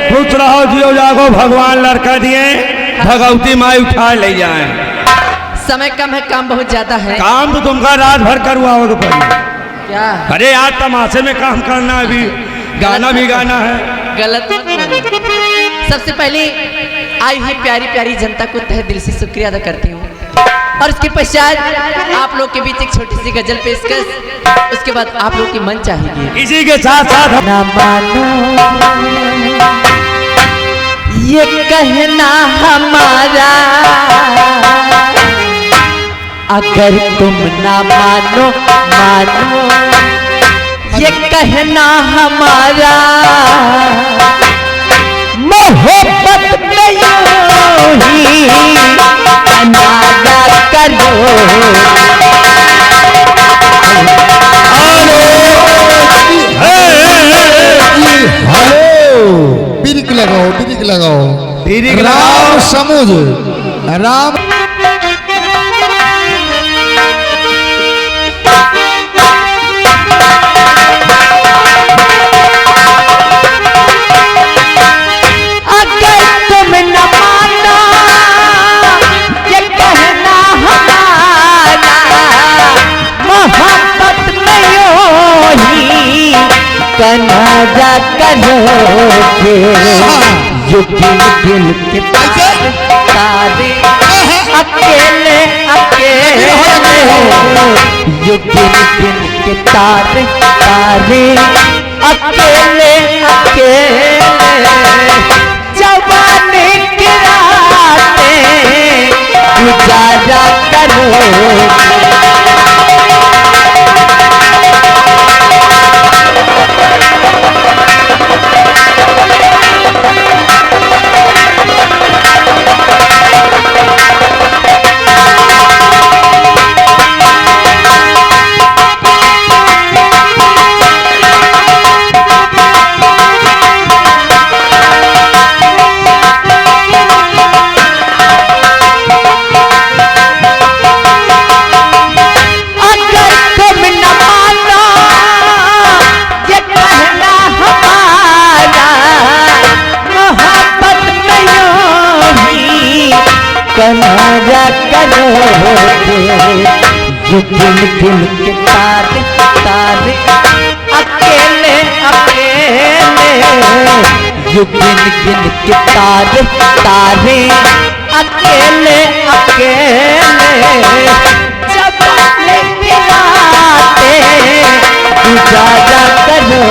खुश रहो, जियो जागो, भगवान लड़का दिए, भगवती माई उठा ले जाए। समय कम है, काम बहुत ज्यादा है। काम तो तुमका रात भर करवाओगे पड़ी। क्या? अरे यार तमाशे में काम करना, अभी गाना भी गाना है। गलत मत बोलो। सबसे पहले आई हुई प्यारी प्यारी जनता को तहे दिल से शुक्रिया अदा करती हूँ, और उसके पश्चात आप लोग के बीच एक छोटी सी गजल पेशकश, उसके बाद आप लोग की मन चाहिए। इसी के साथ साथ ना मानो ये कहना हमारा, अगर तुम ना मानो ये कहना हमारा, मोहब्बत में यूं ही अनादा करो। हेलो, बिरिक लगाओ, बिरिक लगाओ, बिरिक राम समूह राम। कनाजा करोगे जो दिल दिल के तारे, अकेले अकेले जो दिल दिल के तारे तारे, अकेले अकेले जवानी की रातें गुजारा करोगे। कनाजा करोगे जो दिल दिल के तारे तारे, अकेले अकेले जो दिल दिल के तारे तारे, अकेले अकेले जब रातें गुजारा करो।